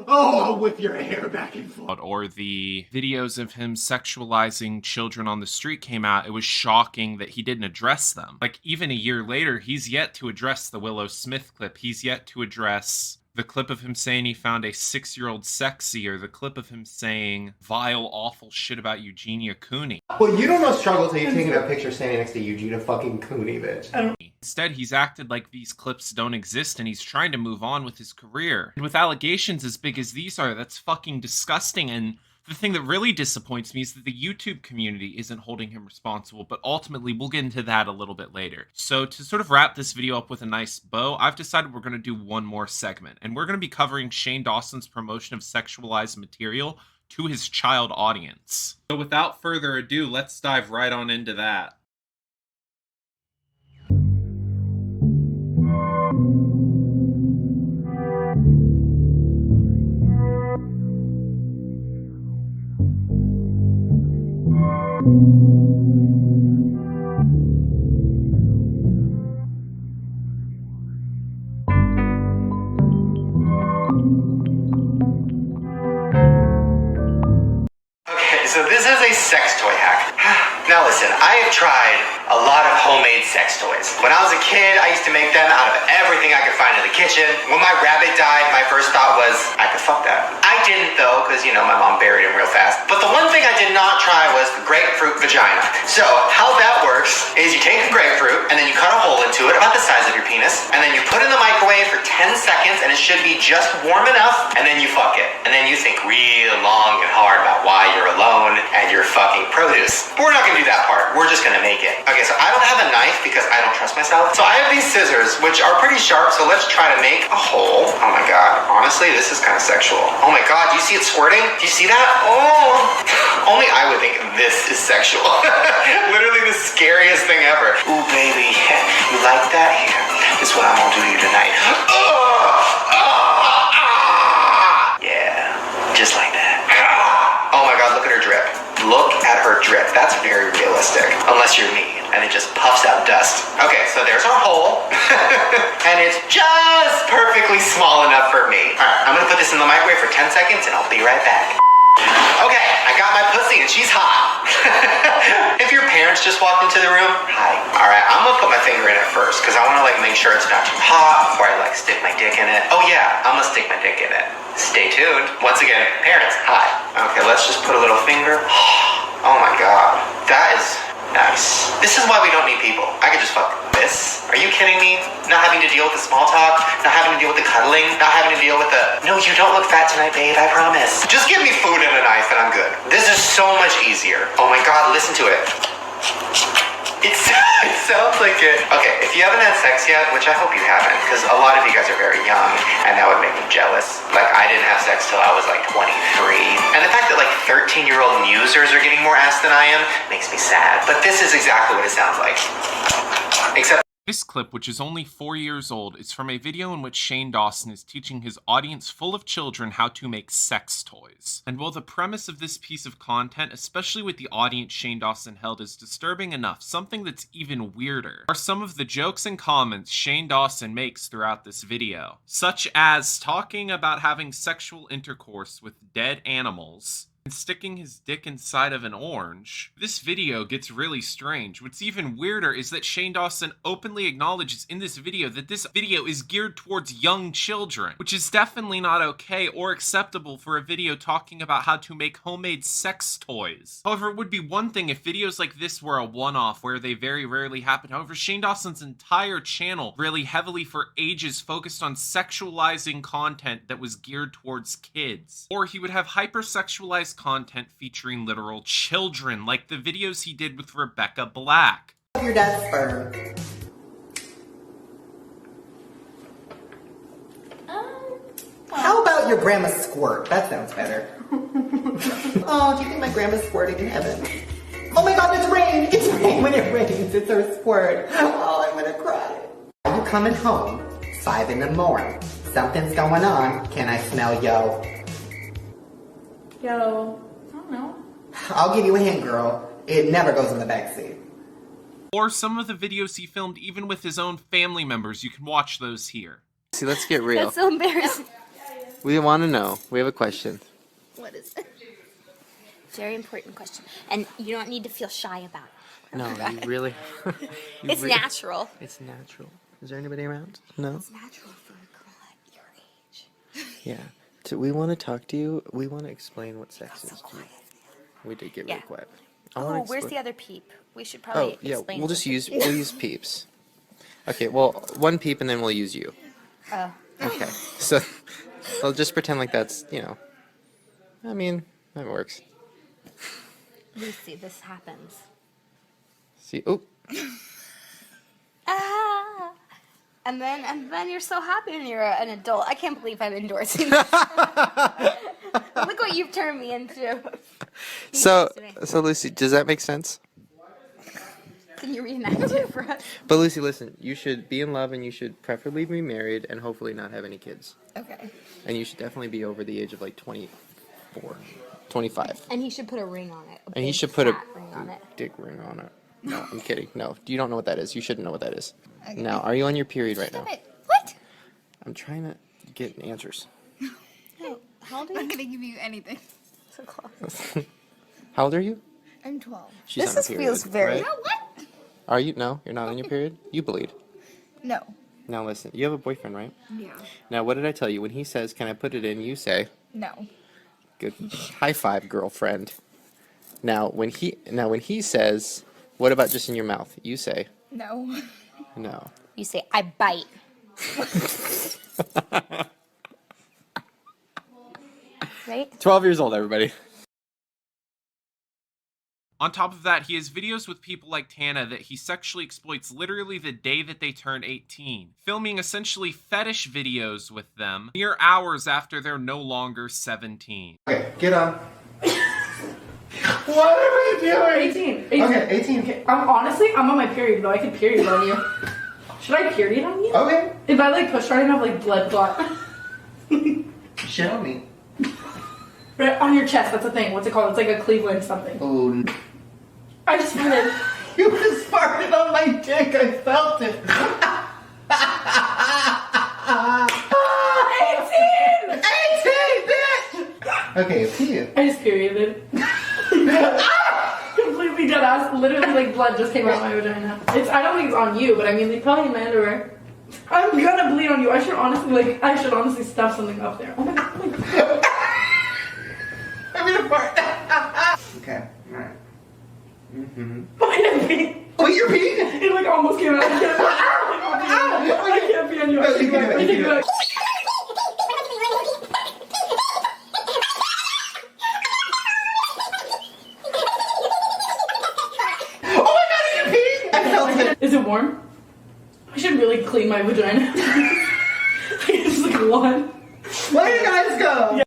[SPEAKER 3] Oh, I'll whip your hair back and forth,"
[SPEAKER 7] or the videos of him sexualizing children on the street came out, it was shocking that he didn't address them. Like, even a year later, he's yet to address the Willow Smith clip. He's yet to address The clip of him saying he found a 6-year-old sexy, or the clip of him saying vile, awful shit about Eugenia Cooney.
[SPEAKER 11] Well, you don't know struggle till you've taken a picture standing next to Eugenia fucking Cooney, bitch.
[SPEAKER 7] Instead, he's acted like these clips don't exist and he's trying to move on with his career. And with allegations as big as these are, that's fucking disgusting. And the thing that really disappoints me is that the YouTube community isn't holding him responsible, but ultimately we'll get into that a little bit later. So to sort of wrap this video up with a nice bow, I've decided we're going to do one more segment, and we're going to be covering Shane Dawson's promotion of sexualized material to his child audience. So without further ado, let's dive right on into that.
[SPEAKER 10] Okay, so this is a sex toy hack. Now listen, I have tried a lot of homemade sex toys. When I was a kid, I used to make them out of everything I could find in the kitchen. When my rabbit died, my first thought was, I could fuck that. I didn't though, because you know, my mom buried him real fast. But the one thing I did not try was the grapefruit vagina. So, how that works is you take the grapefruit, and then you cut a hole into it, about the size of your penis, and then you put it in the microwave for 10 seconds, and it should be just warm enough, and then you fuck it. And then you think real long and hard about why you're alone and you're fucking produce. But we're not gonna do that part. We're just gonna make it. Okay, so I don't have a knife because I don't trust myself. So I have these scissors, which are pretty sharp, so let's try to make a hole. Oh my god, honestly, this is kind of sexual. Oh my god, do you see it squirting? Do you see that? Oh, only I would think this is sexual. Literally the scariest thing ever. Ooh, baby, you like that? Here, this is what I'm gonna do to you tonight. Yeah, just like that. Oh my god, look at her drip. Look at her drip. That's very realistic. Unless you're me, and it just puffs out dust. Okay, so there's our hole. And it's just perfectly small enough for me. Alright, I'm gonna put this in the microwave for 10 seconds, and I'll be right back. Okay, I got my pussy, and she's hot. If your parents just walked into the room, hi. Alright, I'm gonna put my finger in it first, because I wanna like make sure it's not too hot before I like stick my dick in it. Oh yeah, I'm gonna stick my dick in it. Stay tuned. Once again, parents, hi. Okay, let's just put a little finger. Oh my god, that is nice. This is why we don't need people. I could just fuck this. Are you kidding me? Not having to deal with the small talk, not having to deal with the cuddling, not having to deal with the, no, you don't look fat tonight, babe, I promise. Just give me food and a knife and I'm good. This is so much easier. Oh my god, listen to it. It sounds like it. Okay, if you haven't had sex yet, which I hope you haven't, because a lot of you guys are very young, and that would make me jealous. Like, I didn't have sex till I was like 23. And the fact that like 13-year-old musers are getting more ass than I am makes me sad. But this is exactly what it sounds like. Except
[SPEAKER 7] This clip, which is only 4 years old, is from a video in which Shane Dawson is teaching his audience full of children how to make sex toys. And while the premise of this piece of content, especially with the audience Shane Dawson held, is disturbing enough, something that's even weirder are some of the jokes and comments Shane Dawson makes throughout this video, such as talking about having sexual intercourse with dead animals and sticking his dick inside of an orange. This video gets really strange. What's even weirder is that Shane Dawson openly acknowledges in this video that this video is geared towards young children, which is definitely not okay or acceptable for a video talking about how to make homemade sex toys. However, it would be one thing if videos like this were a one-off where they very rarely happen. However, Shane Dawson's entire channel really heavily for ages focused on sexualizing content that was geared towards kids. Or he would have hypersexualized content featuring literal children, like the videos he did with Rebecca Black.
[SPEAKER 10] Your dad's sperm. How about your grandma's squirt? That sounds better. Oh, do you think my grandma's squirting in heaven? Oh my god, it's rain! It's rain when it rains. It's her squirt. Oh, I'm gonna cry. Are you coming home? 5 in the morning. Something's going on. Can I smell yo?
[SPEAKER 8] Yo, I don't know.
[SPEAKER 10] I'll give you a hint, girl. It never goes in the backseat.
[SPEAKER 7] Or some of the videos he filmed even with his own family members. You can watch those here.
[SPEAKER 6] See, let's get real.
[SPEAKER 18] That's so embarrassing.
[SPEAKER 6] We want to know. We have a question.
[SPEAKER 18] What is it? Very important question. And you don't need to feel shy about it.
[SPEAKER 6] No, you really...
[SPEAKER 18] It's natural.
[SPEAKER 6] It's natural. Is there anybody around? No?
[SPEAKER 18] It's natural for a girl at your age.
[SPEAKER 6] Yeah. So we want to talk to you. We want to explain what sex is to you. We did get really
[SPEAKER 18] Yeah.
[SPEAKER 6] quiet.
[SPEAKER 18] Oh, where's the other peep? We should probably explain.
[SPEAKER 6] We'll just
[SPEAKER 18] this.
[SPEAKER 6] we'll use peeps. Okay, well, one peep and then we'll use you.
[SPEAKER 18] Oh.
[SPEAKER 6] Okay. So I'll just pretend like that's, I mean, that works.
[SPEAKER 18] Lucy, this happens.
[SPEAKER 6] See, oh.
[SPEAKER 18] Ah. And then you're so happy when you're an adult. I can't believe I'm endorsing this. Look what you've turned me into.
[SPEAKER 6] So Lucy, does that make sense?
[SPEAKER 18] Can you reenact it for us?
[SPEAKER 6] But Lucy, listen, you should be in love and you should preferably be married and hopefully not have any kids.
[SPEAKER 18] Okay.
[SPEAKER 6] And you should definitely be over the age of like 24, 25.
[SPEAKER 18] And he should put a ring on it.
[SPEAKER 6] And he should put a
[SPEAKER 18] ring on it.
[SPEAKER 6] dick ring on it. No, I'm kidding. No, you don't know what that is. You shouldn't know what that is.
[SPEAKER 18] Okay.
[SPEAKER 6] Now, are you on your period right now?
[SPEAKER 18] What?
[SPEAKER 6] I'm trying to get answers.
[SPEAKER 18] No. How old are you? I'm gonna give you anything. So close.
[SPEAKER 6] How old are you?
[SPEAKER 18] I'm 12.
[SPEAKER 6] She's on her period,
[SPEAKER 18] feels very.
[SPEAKER 6] right?
[SPEAKER 18] No, what?
[SPEAKER 6] Are you? No, you're not on your period? You bleed.
[SPEAKER 18] No.
[SPEAKER 6] Now listen, you have a boyfriend, right?
[SPEAKER 18] Yeah.
[SPEAKER 6] Now, what did I tell you? When he says, can I put it in, you say,
[SPEAKER 18] No.
[SPEAKER 6] good. High five, girlfriend. Now, when he says, what about just in your mouth? You say,
[SPEAKER 18] No.
[SPEAKER 6] no.
[SPEAKER 18] You say I bite. Right?
[SPEAKER 6] 12 years old, everybody.
[SPEAKER 7] On top of that, he has videos with people like Tana that he sexually exploits literally the day that they turn 18, filming essentially fetish videos with them mere hours after they're no longer 17.
[SPEAKER 11] Okay, get on.
[SPEAKER 3] What are we doing?
[SPEAKER 15] 18.
[SPEAKER 3] Okay, 18.
[SPEAKER 15] Okay, I'm on my period, though. I could period on you. Should I period on you?
[SPEAKER 3] Okay.
[SPEAKER 15] If I like push hard enough, like blood clot.
[SPEAKER 11] Show me.
[SPEAKER 15] Right on your chest, that's a thing. What's it called? It's like a Cleveland something.
[SPEAKER 11] Oh,
[SPEAKER 15] I just farted.
[SPEAKER 3] You just farted on my dick. I felt it.
[SPEAKER 15] 18, bitch!
[SPEAKER 3] Okay, it's you.
[SPEAKER 15] I just perioded. Completely dead ass. Literally, like blood just came out of my vagina. I don't think it's on you, but I mean, they probably in my underwear. I'm gonna bleed on you. I should honestly stuff something up there. Oh my god. Oh my god.
[SPEAKER 3] I'm gonna fart. Okay, alright. Mm-hmm.
[SPEAKER 15] Oh,
[SPEAKER 3] you're peeing?
[SPEAKER 15] It like almost came out. I can't be on you.
[SPEAKER 3] No, you can do it. You can do it. Oh my god, are you peeing? I felt it.
[SPEAKER 15] Is it warm? I should really clean my vagina. It's like one.
[SPEAKER 3] Let you guys go.
[SPEAKER 15] Yeah.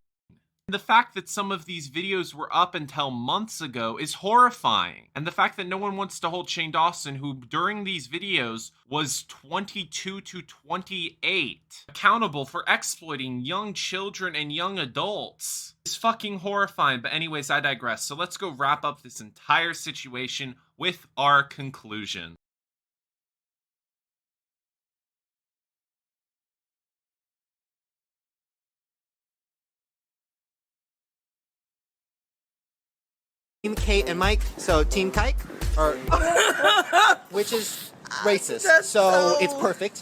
[SPEAKER 7] The fact that some of these videos were up until months ago is horrifying. And the fact that no one wants to hold Shane Dawson, who during these videos was 22 to 28, accountable for exploiting young children and young adults, is fucking horrifying. But anyways, I digress. So let's go wrap up this entire situation with our conclusion.
[SPEAKER 11] Team Kate and Mike, so Team Kike, or which is racist, so it's perfect.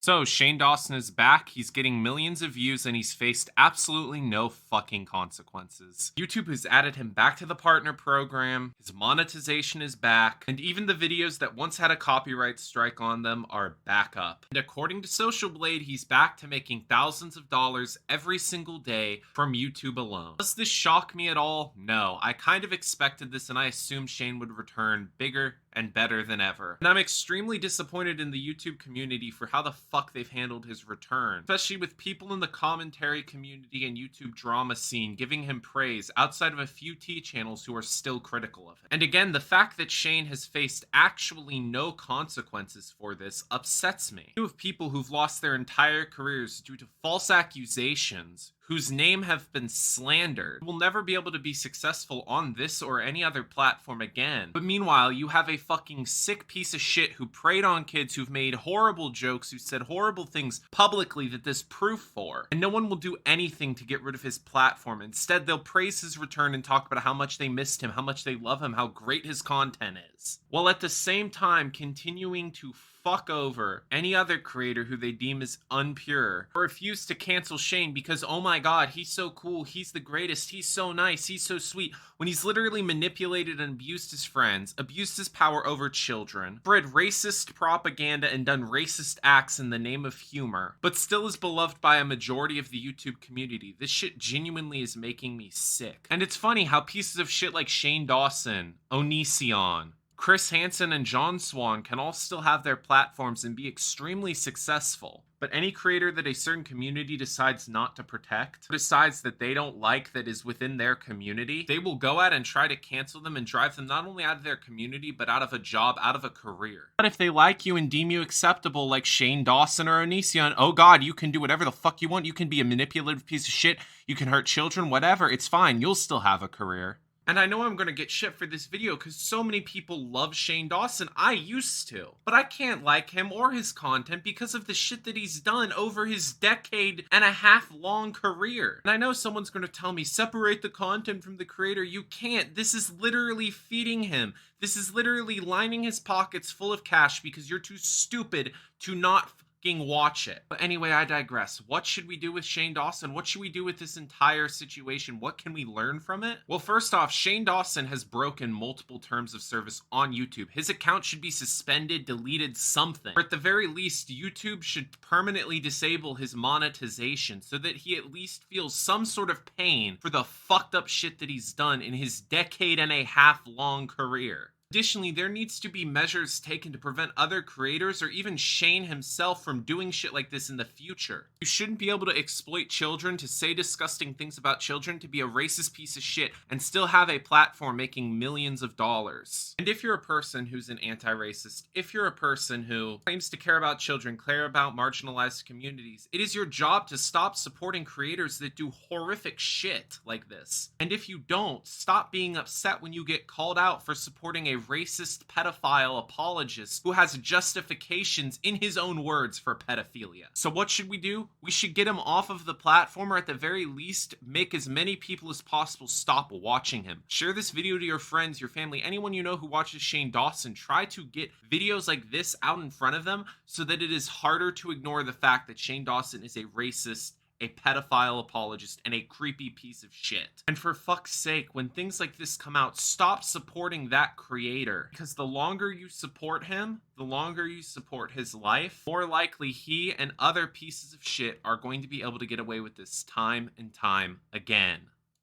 [SPEAKER 7] So, Shane Dawson is back, he's getting millions of views, and he's faced absolutely no fucking consequences. YouTube has added him back to the partner program, his monetization is back, and even the videos that once had a copyright strike on them are back up. And according to Social Blade, he's back to making thousands of dollars every single day from YouTube alone. Does this shock me at all? No. I kind of expected this, and I assumed Shane would return bigger and better than ever. And I'm extremely disappointed in the YouTube community for how the fuck they've handled his return, especially with people in the commentary community and YouTube drama scene giving him praise outside of a few T channels who are still critical of him. And again, the fact that Shane has faced actually no consequences for this upsets me. You have people who've lost their entire careers due to false accusations, whose name have been slandered, will never be able to be successful on this or any other platform again. But meanwhile, you have a fucking sick piece of shit who preyed on kids, who've made horrible jokes, who said horrible things publicly that this proof for, and no one will do anything to get rid of his platform. Instead, they'll praise his return and talk about how much they missed him, how much they love him, how great his content is, while at the same time continuing to fuck over any other creator who they deem as unpure, or refuse to cancel Shane because, oh my god, he's so cool, he's the greatest, he's so nice, he's so sweet, when he's literally manipulated and abused his friends, abused his power over children, spread racist propaganda and done racist acts in the name of humor, but still is beloved by a majority of the YouTube community. This shit genuinely is making me sick. And it's funny how pieces of shit like Shane Dawson, Onision, Chris Hansen, and John Swan can all still have their platforms and be extremely successful. But any creator that a certain community decides not to protect, decides that they don't like, that is within their community, they will go out and try to cancel them and drive them not only out of their community, but out of a job, out of a career. But if they like you and deem you acceptable, like Shane Dawson or Onision, oh god, you can do whatever the fuck you want, you can be a manipulative piece of shit, you can hurt children, whatever, it's fine, you'll still have a career. And I know I'm going to get shit for this video because so many people love Shane Dawson. I used to. But I can't like him or his content because of the shit that he's done over his decade-and-a-half long career. And I know someone's going to tell me, separate the content from the creator. You can't. This is literally feeding him. This is literally lining his pockets full of cash because you're too stupid to not watch it. But anyway, I digress. What should we do with Shane Dawson? What should we do with this entire situation? What can we learn from it? Well, first off, Shane Dawson has broken multiple terms of service on YouTube. His account should be suspended, deleted, something. Or at the very least, YouTube should permanently disable his monetization so that he at least feels some sort of pain for the fucked up shit that he's done in his decade-and-a-half long career. Additionally, there needs to be measures taken to prevent other creators or even Shane himself from doing shit like this in the future. You shouldn't be able to exploit children, to say disgusting things about children, to be a racist piece of shit, and still have a platform making millions of dollars. And if you're a person who's an anti-racist, if you're a person who claims to care about children, care about marginalized communities, it is your job to stop supporting creators that do horrific shit like this. And if you don't, stop being upset when you get called out for supporting a racist pedophile apologist who has justifications in his own words for pedophilia. So what should we do? We should get him off of the platform, or at the very least, make as many people as possible stop watching him. Share this video to your friends, your family, anyone you know who watches Shane Dawson. Try to get videos like this out in front of them so that it is harder to ignore the fact that Shane Dawson is a racist, a pedophile apologist, and a creepy piece of shit. And for fuck's sake, when things like this come out, stop supporting that creator. Because the longer you support him, the longer you support his life, more likely he and other pieces of shit are going to be able to get away with this time and time again.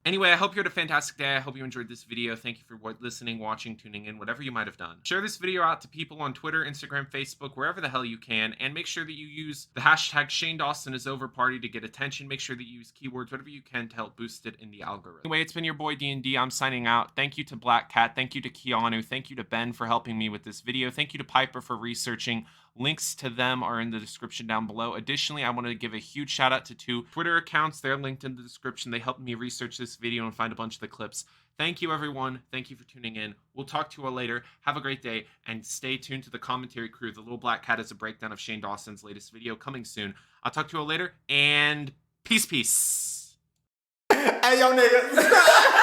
[SPEAKER 7] Anyway, I hope you had a fantastic day. I hope you enjoyed this video. Thank you for listening, watching, tuning in, whatever you might have done. Share this video out to people on Twitter, Instagram, Facebook, wherever the hell you can, and make sure that you use the hashtag Shane Dawson is over party to get attention. Make sure that you use keywords, whatever you can, to help boost it in the algorithm. Anyway, it's been your boy D&D. I'm signing out. Thank you to Black Cat. Thank you to Keanu. Thank you to Ben for helping me with this video. Thank you to Piper for researching. Links to them are in the description down below. Additionally, I want to give a huge shout out to 2 Twitter accounts. They're linked in the description. They helped me research this video and find a bunch of the clips. Thank you, everyone. Thank you for tuning in. We'll talk to you all later. Have a great day, and stay tuned to the commentary crew. The Little Black Cat is a breakdown of Shane Dawson's latest video coming soon. I'll talk to you all later, and peace.
[SPEAKER 3] Hey, yo, niggas.